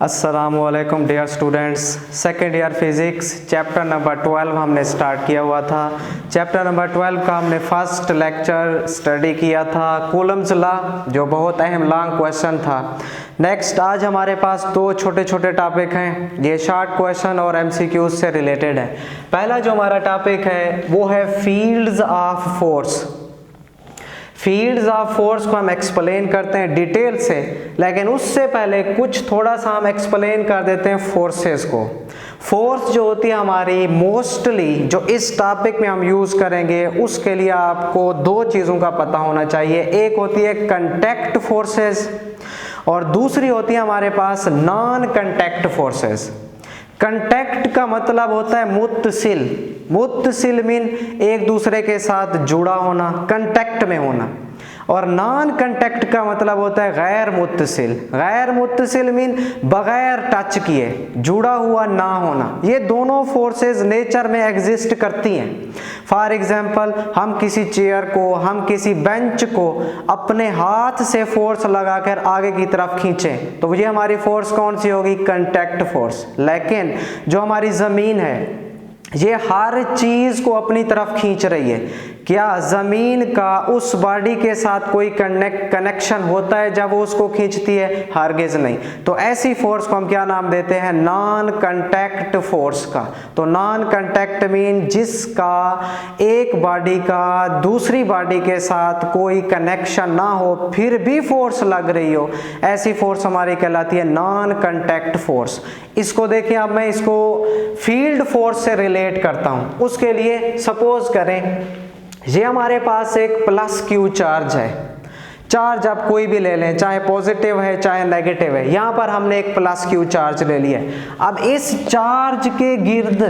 अस्सलामुअलैकुम dear students, second year physics chapter number 12 हमने start किया हुआ था। चैप्टर नंबर 12 का हमने फर्स्ट लेक्चर स्टडी किया था कूलम्स लॉ, जो बहुत अहम लॉन्ग क्वेश्चन था। नेक्स्ट आज हमारे पास दो छोटे छोटे टॉपिक हैं, ये शॉर्ट क्वेश्चन और एमसीक्यूज से रिलेटेड है। पहला जो हमारा टॉपिक है वो है fields of force. Fields of force को हम एक्सप्लेन करते हैं डिटेल से, लेकिन उससे पहले कुछ थोड़ा सा हम एक्सप्लेन कर देते हैं फोर्सेस को। फोर्स जो होती है हमारी मोस्टली जो इस टॉपिक में हम यूज़ करेंगे, उसके लिए आपको दो चीज़ों का पता होना चाहिए। एक होती है कंटैक्ट फोर्सेस और दूसरी होती है हमारे पास नॉन कंटैक्ट फोर्सेस। कंटैक्ट का मतलब होता है मुत्तसिल। मुत्तसिल मीन एक दूसरे के साथ जुड़ा होना, कांटेक्ट में होना। और नॉन कांटेक्ट का मतलब होता है गैर मुत्तसिल। गैर मुत्तसिल मीन बगैर टच किए, जुड़ा हुआ ना होना। ये दोनों फोर्सेस नेचर में एग्जिस्ट करती हैं। फॉर एग्जाम्पल, हम किसी चेयर को, हम किसी बेंच को अपने हाथ से फोर्स लगाकर आगे की तरफ खींचें तो ये हमारी फोर्स कौन सी होगी? Contact force. लेकिन जो हमारी ज़मीन है ये हर चीज को अपनी तरफ खींच रही है। क्या जमीन का उस बॉडी के साथ कोई कनेक्शन होता है जब वो उसको खींचती है? हरगिज नहीं। तो ऐसी फोर्स को हम क्या नाम देते हैं? नॉन कांटेक्ट फोर्स का। तो नॉन कांटेक्ट मीन जिसका एक बॉडी का दूसरी बॉडी के साथ कोई कनेक्शन ना हो फिर भी फोर्स लग रही हो, ऐसी फोर्स हमारी कहलाती है नॉन कांटेक्ट फोर्स। इसको देखिए, अब मैं इसको फील्ड फोर्स से रिलेट करता हूं। उसके लिए सपोज करें ये हमारे पास एक प्लस क्यू चार्ज है। चार्ज आप कोई भी ले लें, चाहे पॉजिटिव है चाहे नेगेटिव है। यहां पर हमने एक प्लस क्यू चार्ज ले लिया है। अब इस चार्ज के गिर्द,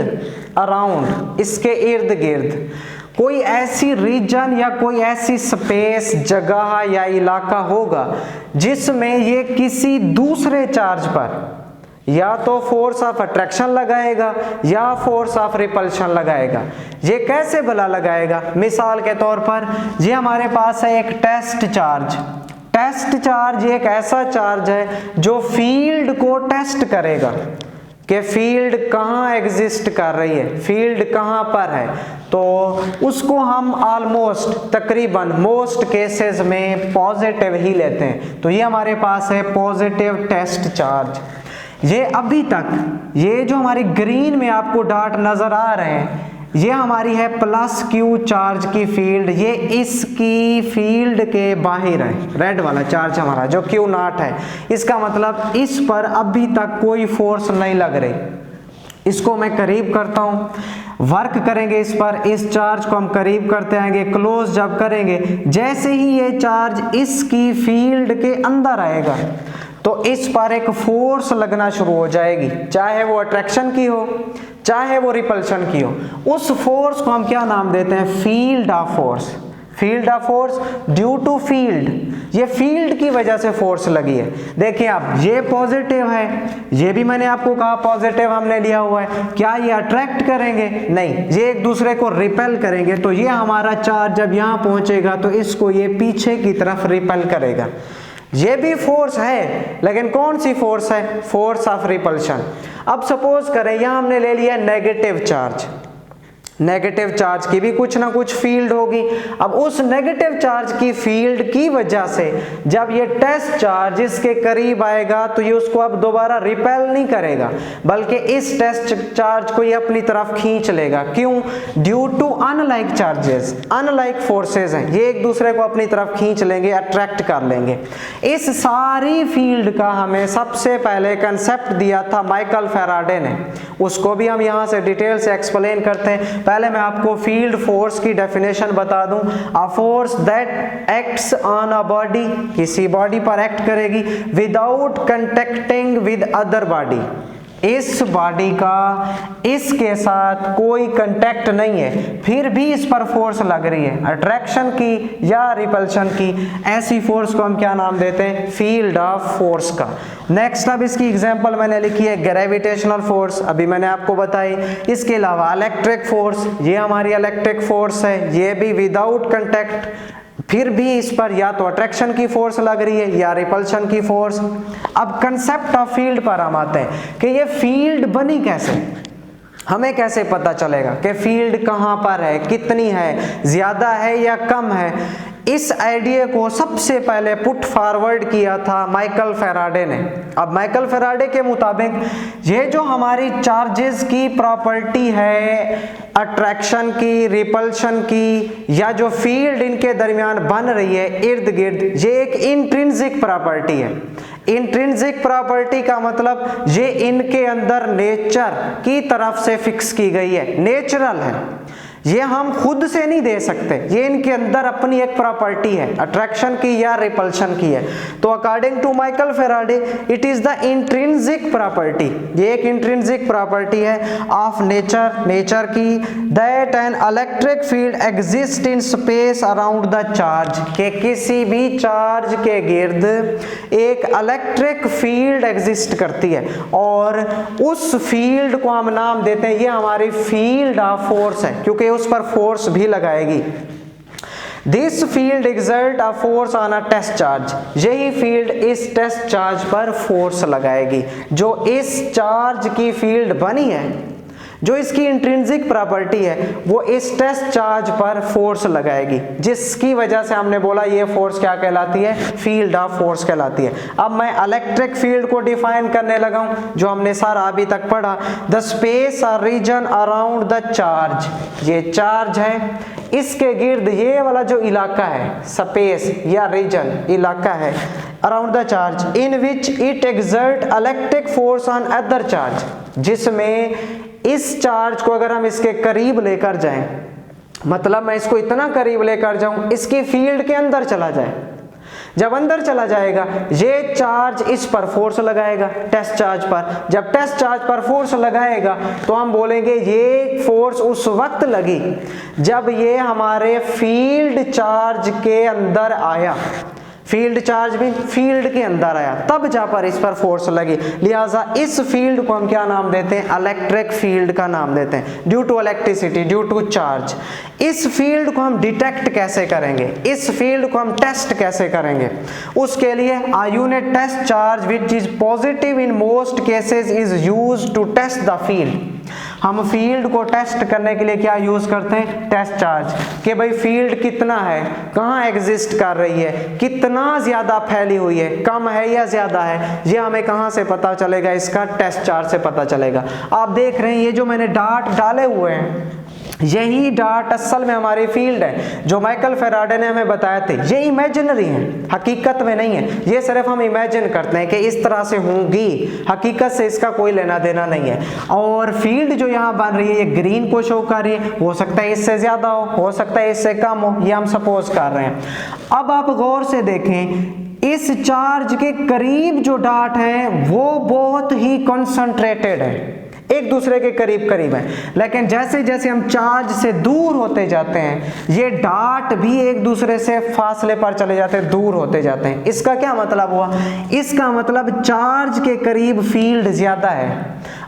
अराउंड, इसके इर्द गिर्द कोई ऐसी रीजन या कोई ऐसी स्पेस, जगह या इलाका होगा जिसमें ये किसी दूसरे चार्ज पर या तो फोर्स ऑफ अट्रैक्शन लगाएगा या फोर्स ऑफ रिपल्शन लगाएगा। ये कैसे भला लगाएगा? मिसाल के तौर पर ये हमारे पास है एक टेस्ट चार्ज। टेस्ट चार्ज एक ऐसा चार्ज है जो फील्ड को टेस्ट करेगा कि फील्ड कहाँ एग्जिस्ट कर रही है, फील्ड कहाँ पर है। तो उसको हम ऑलमोस्ट, तकरीबन, मोस्ट केसेस में पॉजिटिव ही लेते हैं। तो ये हमारे पास है पॉजिटिव टेस्ट चार्ज। ये अभी तक, ये जो हमारी ग्रीन में आपको डॉट नजर आ रहे हैं, ये हमारी है प्लस क्यू चार्ज की फील्ड। ये इसकी फील्ड के बाहर है। रेड वाला चार्ज हमारा जो क्यू नॉट है, इसका मतलब इस पर अभी तक कोई फोर्स नहीं लग रही। इसको मैं करीब करता हूं, वर्क करेंगे इस पर, इस चार्ज को हम करीब करते आएंगे। क्लोज जब करेंगे, जैसे ही ये चार्ज इसकी फील्ड के अंदर आएगा तो इस पर एक फोर्स लगना शुरू हो जाएगी, चाहे वो अट्रैक्शन की हो चाहे वो रिपल्शन की हो। उस फोर्स को हम क्या नाम देते हैं? Field of force. Field of force due to field, ये फील्ड की वजह से फोर्स लगी है। देखिए आप, ये पॉजिटिव है, ये भी मैंने आपको कहा पॉजिटिव हमने लिया हुआ है। क्या ये अट्रैक्ट करेंगे? नहीं, ये एक दूसरे को रिपेल करेंगे। तो ये हमारा चार्ज जब यहाँ पहुंचेगा तो इसको ये पीछे की तरफ रिपेल करेगा। ये भी फोर्स है, लेकिन कौन सी फोर्स है? Force of repulsion. अब सपोज करें यहां हमने ले लिया नेगेटिव चार्ज। नेगेटिव चार्ज की भी कुछ ना कुछ फील्ड होगी। अब उस नेगेटिव चार्ज की फील्ड की वजह से जब ये टेस्ट चार्ज इसके करीब आएगा तो ये उसको अब दोबारा रिपेल नहीं करेगा, बल्कि इस टेस्ट चार्ज को ये अपनी तरफ खींच लेगा। क्यों? Due to unlike charges, unlike forces हैं, ये एक दूसरे को अपनी तरफ खींच लेंगे, अट्रैक्ट कर लेंगे। इस सारी फील्ड का हमें सबसे पहले कंसेप्ट दिया था माइकल फैराडे ने। उसको भी हम यहाँ से डिटेल से एक्सप्लेन करते हैं। पहले मैं आपको फील्ड फोर्स की डेफिनेशन बता दूं। A force that acts on a body, किसी बॉडी पर एक्ट करेगी विदाउट कंटैक्टिंग विद अदर बॉडी। इस बॉडी का इसके साथ कोई कांटेक्ट नहीं है, फिर भी इस पर फोर्स लग रही है, अट्रैक्शन की या रिपल्शन की। ऐसी फोर्स को हम क्या नाम देते हैं? फील्ड ऑफ फोर्स का। नेक्स्ट, अब इसकी एग्जांपल मैंने लिखी है ग्रेविटेशनल फोर्स, अभी मैंने आपको बताई। इसके अलावा इलेक्ट्रिक फोर्स, ये हमारी इलेक्ट्रिक फोर्स है, ये भी विदाउट कांटेक्ट फिर भी इस पर या तो अट्रैक्शन की फोर्स लग रही है या रिपल्शन की फोर्स। अब कंसेप्ट ऑफ फील्ड पर हम आते हैं कि ये फील्ड बनी कैसे, हमें कैसे पता चलेगा कि फील्ड कहाँ पर है, कितनी है, ज़्यादा है या कम है। इस आइडिया को सबसे पहले पुट फॉरवर्ड किया था माइकल फैराडे ने। अब माइकल फैराडे के मुताबिक ये जो हमारी चार्जेस की प्रॉपर्टी है, अट्रैक्शन की, रिपल्शन की, या जो फील्ड इनके दरमियान बन रही है इर्द गिर्द, ये एक इंट्रिंसिक प्रॉपर्टी है। इंट्रिंसिक प्रॉपर्टी का मतलब ये इनके अंदर नेचर की तरफ से फिक्स की गई है, नेचुरल है, ये हम खुद से नहीं दे सकते, ये इनके अंदर अपनी एक प्रॉपर्टी है, अट्रैक्शन की या रिपल्शन की है। तो according to Michael Faraday it is the intrinsic property, ये एक इंट्रिंसिक प्रॉपर्टी है ऑफ नेचर की, that an electric field exist in space around the charge, के किसी भी चार्ज के गिर्द एक इलेक्ट्रिक फील्ड एग्जिस्ट करती है और उस फील्ड को हम नाम देते हैं, ये हमारी फील्ड ऑफ फोर्स है, क्योंकि उस पर फोर्स भी लगाएगी। This field exert a force on a test charge, यही फील्ड इस टेस्ट चार्ज पर फोर्स लगाएगी। जो इस चार्ज की फील्ड बनी है, जो इसकी इंट्रिंसिक प्रॉपर्टी है, वो इस टेस्ट चार्ज पर फोर्स लगाएगी, जिसकी वजह से हमने बोला ये फोर्स क्या कहलाती है, फील्ड ऑफ फोर्स कहलाती है। अब मैं इलेक्ट्रिक फील्ड को डिफाइन करने लगा हूं, जो हमने सारा अभी तक पढ़ा, द स्पेस और रीजन अराउंड द चार्ज, ये चार्ज है, इसके गिर्द ये वाला जो इलाका है, स्पेस या रीजन, इलाका है around the charge, in which it exert electric force on other charge, जिसमें इस चार्ज को अगर हम इसके करीब लेकर जाएं, मतलब मैं इसको इतना करीब लेकर जाऊं, इसकी फील्ड के अंदर चला जाए, जब अंदर चला जाएगा ये चार्ज इस पर फोर्स लगाएगा, टेस्ट चार्ज पर। जब टेस्ट चार्ज पर फोर्स लगाएगा तो हम बोलेंगे ये फोर्स उस वक्त लगी जब ये हमारे फील्ड चार्ज के अंदर आया, फील्ड चार्ज भी फील्ड के अंदर आया, तब जा पर इस पर फोर्स लगी। लिहाजा इस फील्ड को हम क्या नाम देते हैं, इलेक्ट्रिक फील्ड का नाम देते हैं, due to electricity, due to charge. इस फील्ड को हम डिटेक्ट कैसे करेंगे, इस फील्ड को हम टेस्ट कैसे करेंगे, उसके लिए a unit test charge which is positive in most cases is used to test the field। हम फील्ड को टेस्ट करने के लिए क्या यूज करते हैं, टेस्ट चार्ज, कि भाई फील्ड कितना है, कहाँ एग्जिस्ट कर रही है, कितना ज्यादा फैली हुई है, कम है या ज्यादा है, ये हमें कहाँ से पता चलेगा, इसका टेस्ट चार्ज से पता चलेगा। आप देख रहे हैं ये जो मैंने डार्ट डाले हुए हैं, यही डार्ट असल में हमारी फील्ड है, जो माइकल फैराडे ने हमें बताया थे। ये इमेजिनरी है, हकीकत में नहीं है, ये सिर्फ हम इमेजिन करते हैं कि इस तरह से होंगी, हकीकत से इसका कोई लेना देना नहीं है। और फील्ड जो यहाँ बन रही है ये ग्रीन को शो कर रही है, हो सकता है इससे ज्यादा हो सकता है इससे कम हो, ये हम सपोज कर रहे हैं। अब आप गौर से देखें, इस चार्ज के करीब जो डार्ट है वो बहुत ही कॉन्सेंट्रेटेड है, एक दूसरे के करीब करीब है, लेकिन जैसे जैसे हम चार्ज से दूर होते जाते हैं ये डार्ट भी एक दूसरे से फासले पर चले जाते हैं, दूर होते जाते हैं। इसका क्या मतलब हुआ, इसका मतलब चार्ज के करीब फील्ड ज्यादा है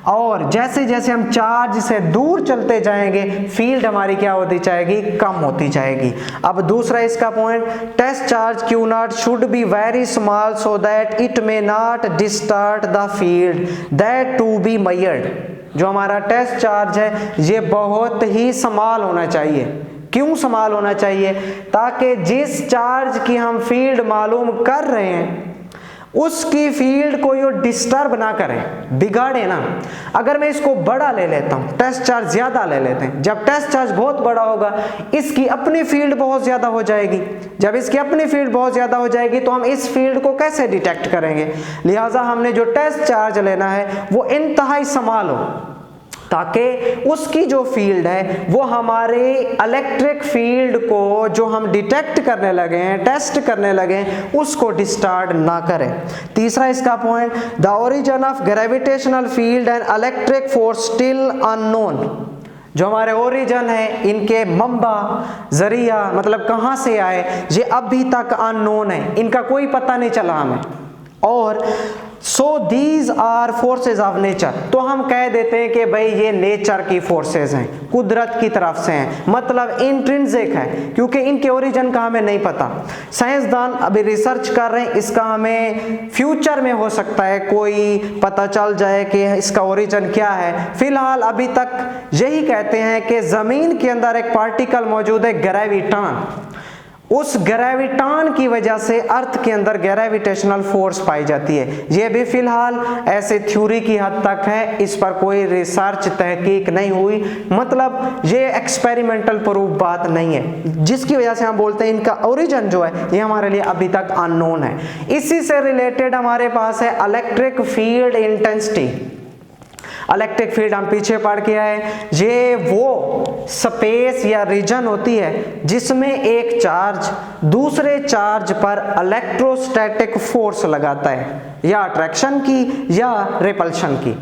और जैसे जैसे हम चार्ज से दूर चलते जाएंगे फील्ड हमारी क्या होती जाएगी, कम होती जाएगी। अब दूसरा इसका point, test charge q not should be very small so that it may not distort the field that to be measured. जो हमारा टेस्ट चार्ज है ये बहुत ही स्मॉल होना चाहिए। क्यों स्मॉल होना चाहिए, ताकि जिस चार्ज की हम फील्ड मालूम कर रहे हैं उसकी फील्ड को ये डिस्टर्ब ना करें, बिगाड़े ना। अगर मैं इसको बड़ा ले लेता हूं, टेस्ट चार्ज ज्यादा ले लेते हैं, जब टेस्ट चार्ज बहुत बड़ा होगा इसकी अपनी फील्ड बहुत ज्यादा हो जाएगी, जब इसकी अपनी फील्ड बहुत ज्यादा हो जाएगी तो हम इस फील्ड को कैसे डिटेक्ट करेंगे। लिहाजा हमने जो टेस्ट चार्ज लेना है वो इंतहाई स्मॉल हो, ताकि उसकी जो फील्ड है वो हमारे इलेक्ट्रिक फील्ड को जो हम डिटेक्ट करने लगे हैं, टेस्ट करने लगे हैं, उसको डिस्टर्ब ना करें। तीसरा इसका point, the origin of gravitational field and electric force still unknown. जो हमारे ओरिजिन है, इनके मंबा जरिया मतलब कहाँ से आए, ये अभी तक अननोन है, इनका कोई पता नहीं चला हमें। और so these are forces of nature. तो हम कह देते हैं कि भाई ये नेचर की फोर्सेज हैं, कुदरत की तरफ से हैं, मतलब इंट्रिंसिक है, क्योंकि इनके ओरिजिन का हमें नहीं पता। साइंसदान अभी रिसर्च कर रहे हैं, इसका हमें फ्यूचर में हो सकता है कोई पता चल जाए कि इसका ओरिजिन क्या है। फिलहाल अभी तक यही कहते हैं कि जमीन के अंदर एक पार्टिकल मौजूद है ग्रेविटॉन, उस ग्रेविटॉन की वजह से अर्थ के अंदर ग्रेविटेशनल फोर्स पाई जाती है। ये भी फिलहाल ऐसे थ्योरी की हद तक है, इस पर कोई रिसर्च तहकीक नहीं हुई, मतलब ये एक्सपेरिमेंटल प्रूफ बात नहीं है, जिसकी वजह से हम बोलते हैं इनका ओरिजिन जो है ये हमारे लिए अभी तक अननोन है। इसी से रिलेटेड हमारे पास है electric field intensity. Electric field हम पीछे पढ़ के आए, ये वो स्पेस या रीजन होती है जिसमें एक चार्ज दूसरे चार्ज पर इलेक्ट्रोस्टैटिक फोर्स लगाता है, या अट्रैक्शन की या रिपल्शन की।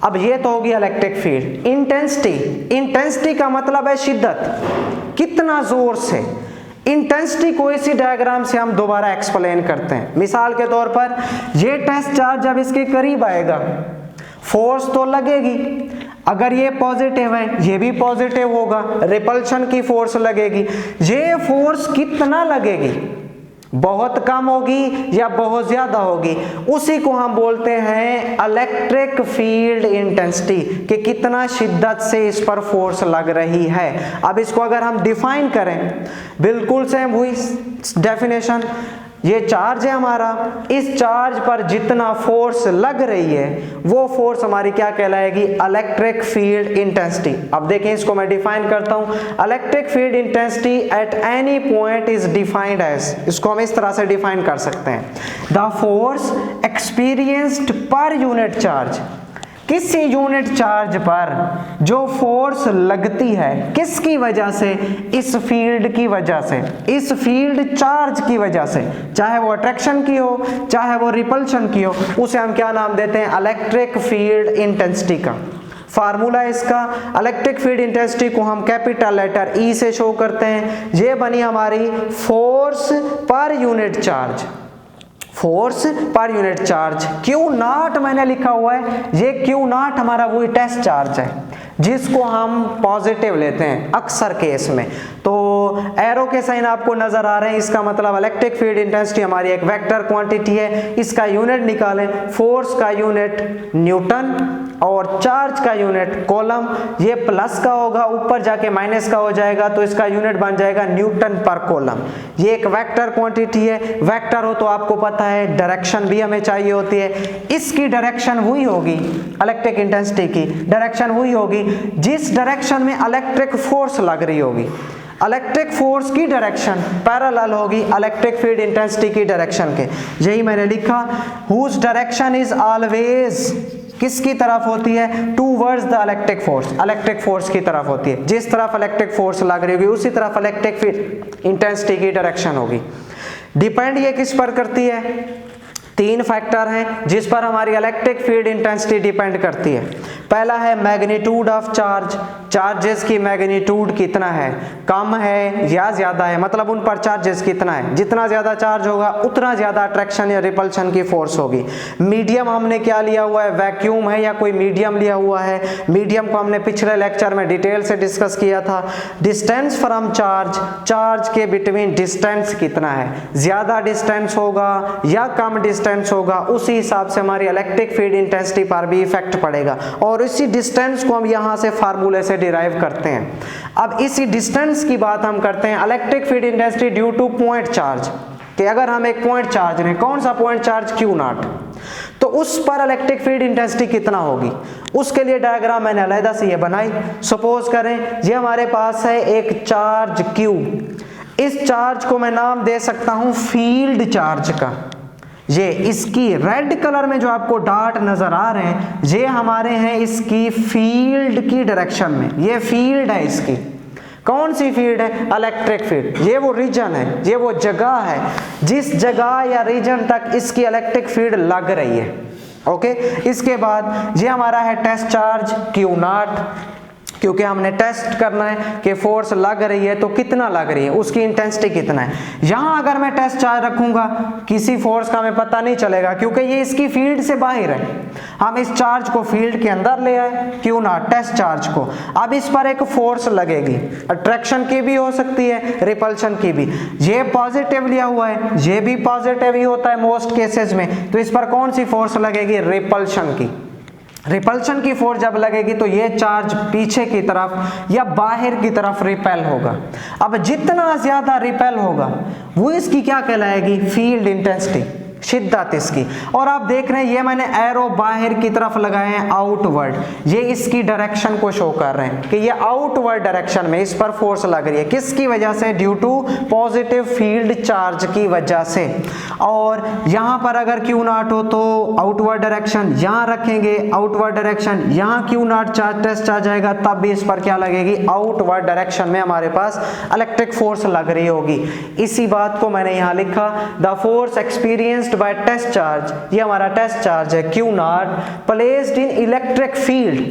अब ये तो होगी इलेक्ट्रिक फील्ड। इंटेंसिटी का मतलब है शिद्दत, कितना जोर से। इंटेंसिटी को इसी डायग्राम से हम दोबारा एक्सप्लेन करते हैं। मिसाल के तौर पर ये टेस्ट चार्ज जब इसके करीब आएगा फोर्स तो लगेगी, अगर ये पॉजिटिव है ये भी पॉजिटिव होगा, रिपल्शन की फोर्स लगेगी। ये फोर्स कितना लगेगी, बहुत कम होगी या बहुत ज्यादा होगी, उसी को हम बोलते हैं इलेक्ट्रिक फील्ड इंटेंसिटी, कि कितना शिद्दत से इस पर फोर्स लग रही है। अब इसको अगर हम डिफाइन करें, बिल्कुल सेम हुई डेफिनेशन। ये चार्ज है हमारा, इस चार्ज पर जितना फोर्स लग रही है वो फोर्स हमारी क्या कहलाएगी, इलेक्ट्रिक फील्ड इंटेंसिटी। अब देखें इसको मैं डिफाइन करता हूं, electric field intensity at any point is defined as, इसको हम इस तरह से डिफाइन कर सकते हैं, the force experienced per unit charge. किसी यूनिट चार्ज पर जो फोर्स लगती है, किसकी वजह से, इस फील्ड की वजह से, इस फील्ड चार्ज की वजह से, चाहे वो अट्रैक्शन की हो चाहे वो रिपल्शन की हो, उसे हम क्या नाम देते हैं, इलेक्ट्रिक फील्ड इंटेंसिटी का। फार्मूला इसका, इलेक्ट्रिक फील्ड इंटेंसिटी को हम कैपिटल लेटर ई से शो करते हैं। ये बनी हमारी फोर्स पर यूनिट चार्ज, फोर्स पर यूनिट चार्ज। क्यू नॉट मैंने लिखा हुआ है, ये क्यू नॉट हमारा वही टेस्ट चार्ज है जिसको हम पॉजिटिव लेते हैं अक्सर केस में। तो एरो के साइन आपको नजर आ रहे हैं, इसका मतलब इलेक्ट्रिक फील्ड इंटेंसिटी हमारी एक वेक्टर क्वांटिटी है। इसका यूनिट निकालें, फोर्स का यूनिट न्यूटन और चार्ज का यूनिट कूलम। ये प्लस का होगा, ऊपर जाके माइनस का हो जाएगा, तो इसका यूनिट बन जाएगा न्यूटन पर कूलम। ये एक वेक्टर क्वांटिटी है, वेक्टर हो तो आपको पता है डायरेक्शन भी हमें चाहिए होती है। इसकी डायरेक्शन हुई होगी, इलेक्ट्रिक इंटेंसिटी की डायरेक्शन हुई होगी जिस डायरेक्शन में इलेक्ट्रिक फोर्स लग रही होगी। इलेक्ट्रिक फोर्स की डायरेक्शन पैरेलल होगी इलेक्ट्रिक फील्ड इंटेंसिटी की डायरेक्शन के। यही मैंने लिखा, हुज डायरेक्शन इज ऑलवेज, किसकी तरफ होती है, towards the electric force, electric force की तरफ होती है। जिस तरफ इलेक्ट्रिक फोर्स लग रही होगी उसी तरफ इलेक्ट्रिक फील्ड इंटेंसिटी की डायरेक्शन होगी। डिपेंड ये किस पर करती है, तीन फैक्टर हैं जिस पर हमारी इलेक्ट्रिक फील्ड इंटेंसिटी डिपेंड करती है। पहला है मैग्नीट्यूड ऑफ चार्ज, चार्जेस की मैग्नीट्यूड कितना है, कम है या ज्यादा है, मतलब उन पर चार्जेस कितना है। जितना ज्यादा चार्ज होगा उतना ज्यादा अट्रैक्शन या रिपल्शन की फोर्स होगी। मीडियम हमने क्या लिया हुआ है, वैक्यूम है या कोई मीडियम लिया हुआ है। मीडियम को हमने पिछले लेक्चर में डिटेल से डिस्कस किया था। डिस्टेंस फ्रॉम चार्ज, चार्ज के बिटवीन डिस्टेंस कितना है, ज्यादा डिस्टेंस होगा या कम डिस्टेंस होगा, उसी हिसाब से हमारी इलेक्ट्रिक फील्ड इंटेंसिटी पर भी इफेक्ट पड़ेगा। और इसी डिस्टेंस को हम यहां से फार्मूले से डिराइव करते हैं। अब इसी डिस्टेंस की बात हम करते हैं, electric field intensity due two point charge, कि अगर हम एक पॉइंट चार्ज लें, कौन सा पॉइंट चार्ज, क्यू नॉट, तो उस पर इलेक्ट्रिक फील्ड इंटेंसिटी कितना होगी, उसके लिए डायग्राम मैंने अलग से ये बनाई। सपोज करें ये हमारे पास है एक चार्ज क्यू, इस चार्ज को मैं नाम दे सकता हूं फील्ड चार्ज का। ये इसकी रेड कलर में जो आपको डॉट नजर आ रहे हैं ये हमारे हैं इसकी फील्ड की डायरेक्शन में, ये फील्ड है इसकी। कौन सी फील्ड है, इलेक्ट्रिक फील्ड। ये वो रीजन है, ये वो जगह है जिस जगह या रीजन तक इसकी इलेक्ट्रिक फील्ड लग रही है। ओके, इसके बाद ये हमारा है टेस्ट चार्ज क्यू नॉट, क्योंकि हमने टेस्ट करना है कि फोर्स लग रही है तो कितना लग रही है, उसकी इंटेंसिटी कितना है। यहां अगर मैं टेस्ट चार्ज रखूंगा किसी फोर्स का हमें पता नहीं चलेगा, क्योंकि ये इसकी फील्ड से बाहर है। हम इस चार्ज को फील्ड के अंदर ले आए, क्यों ना, टेस्ट चार्ज को। अब इस पर एक फोर्स लगेगी, अट्रैक्शन की भी हो सकती है, रिपल्शन की भी। ये पॉजिटिव लिया हुआ है, ये भी पॉजिटिव ही होता है मोस्ट केसेस में, तो इस पर कौन सी फोर्स लगेगी, रिपल्शन की। रिपल्शन की फोर्स जब लगेगी तो ये चार्ज पीछे की तरफ या बाहर की तरफ रिपेल होगा। अब जितना ज्यादा रिपेल होगा वो इसकी क्या कहलाएगी, फील्ड इंटेंसिटी, शिद्दत इसकी। और आप देख रहे हैं ये मैंने एरो बाहर की तरफ लगाए हैं, आउटवर्ड, ये इसकी डायरेक्शन को शो कर रहे हैं कि ये आउटवर्ड डायरेक्शन में इस पर फोर्स लग रही है। किसकी वजह से, due to positive field charge की वजह से। और यहां पर अगर क्यू नॉट हो तो आउटवर्ड डायरेक्शन, यहां रखेंगे आउटवर्ड डायरेक्शन, यहां q not charge test charge आएगा तब भी इस पर क्या लगेगी, आउटवर्ड डायरेक्शन में हमारे पास इलेक्ट्रिक फोर्स लग रही होगी। इसी बात को मैंने यहां लिखा, the force experienced by test charge, ये हमारा टेस्ट चार्ज है q not, placed in electric field,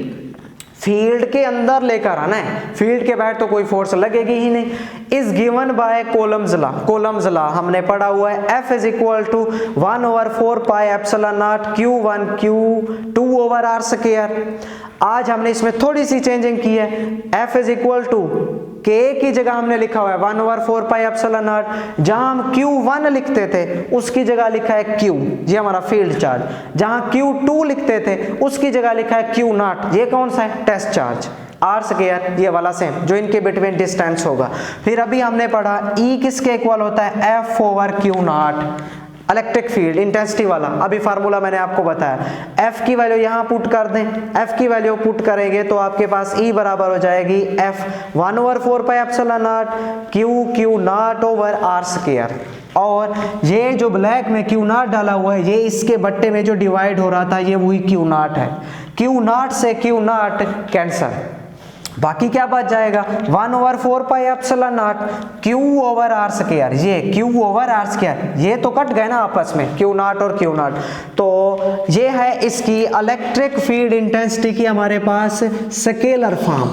field के अंदर लेकर आना है, फील्ड के बाहर तो कोई फोर्स लगेगी ही नहीं। Is given by Coulomb's law, Coulomb's law हमने पढ़ा हुआ है, F is equal to 1/4 pi epsilon naught Q1 Q2 over R square. आज हमने इसमें थोड़ी सी चेंजिंग की है, F is equal to K की जगह हमने लिखा हुआ है 1/4 पाई एप्सिलॉन नॉट, जहां हम Q1 लिखते थे उसकी जगह लिखा है Q, ये हमारा फील्ड चार्ज, जहां Q2 लिखते थे उसकी जगह लिखा है Q0, ये कौन सा है, टेस्ट चार्ज, R स्क्वायर, ये वाला सेम जो इनके बिटवीन डिस्टेंस होगा। फिर अभी हमने पढ़ा E किसके इक्वल होता है, F over Q0, electric field intensity वाला, अभी फार्मूला मैंने आपको बताया। F की वैल्यू यहां पुट कर दें, F की वैल्यू पुट करेंगे तो आपके पास E बराबर हो जाएगी F 1/4 pi epsilon not Q0 over R square. और ये जो ब्लैक में Q0 डाला हुआ है, ये इसके बट्टे में जो डिवाइड हो रहा था ये वही Q0 है, Q0 से Q0 कैंसल, बाकी क्या बच जाएगा, 1/4 pi epsilon naught Q over R square, ये Q ओवर R स्क्वायर, ये तो कट गए ना आपस में, Q0 और Q0। तो ये है इसकी इलेक्ट्रिक फील्ड इंटेंसिटी की हमारे पास स्केलर फॉर्म,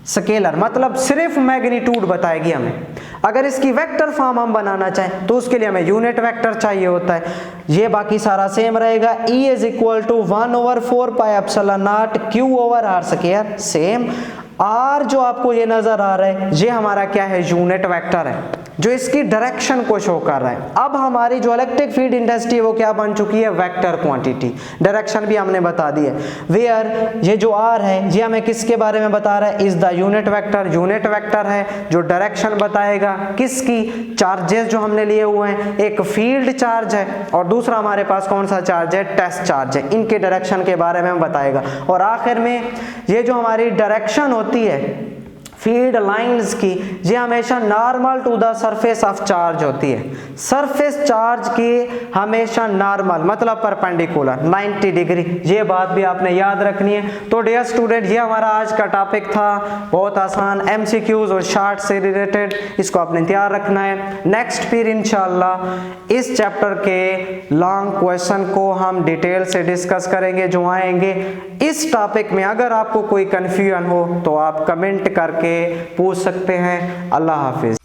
स्केलर मतलब सिर्फ मैग्नीट्यूड बताएगी हमें। अगर इसकी वेक्टर फॉर्म हम बनाना चाहें तो उसके लिए हमें यूनिट वेक्टर चाहिए होता है, ये बाकी सारा सेम रहेगा। E is equal to 1/4 pi epsilon naught Q over R square, same. R जो आपको ये नजर आ रहा है ये हमारा क्या है, यूनिट वेक्टर है जो इसकी डायरेक्शन को शो कर रहा है। अब हमारी जो इलेक्ट्रिक फील्ड इंटेंसिटी है वो क्या बन चुकी है, वेक्टर क्वांटिटी, डायरेक्शन भी हमने बता दी है। वेयर ये जो R है ये हमें किसके बारे में बता रहा है, is the unit vector, unit vector है जो डायरेक्शन बताएगा किसकी, चार्जेस जो हमने लिए हुए हैं, एक फील्ड चार्ज है और दूसरा हमारे पास कौन सा चार्ज है, टेस्ट चार्ज है, इनके डायरेक्शन के बारे में हम बताएगा। और आखिर में ये जो हमारी डायरेक्शन होती है फील्ड लाइंस की, ये हमेशा normal to the surface of charge होती है, सरफेस चार्ज की हमेशा नॉर्मल मतलब परपेंडिकुलर 90 डिग्री, ये बात भी आपने याद रखनी है। तो डियर स्टूडेंट ये हमारा आज का टॉपिक था, बहुत आसान, MCQs और शार्ट से रिलेटेड, इसको आपने तैयार रखना है। नेक्स्ट फिर इंशाल्लाह इस चैप्टर के लॉन्ग क्वेश्चन को हम डिटेल से डिस्कस करेंगे जो आएंगे। इस टॉपिक में अगर आपको कोई कंफ्यूजन हो तो आप कमेंट करके पूछ सकते हैं। अल्लाह हाफिज।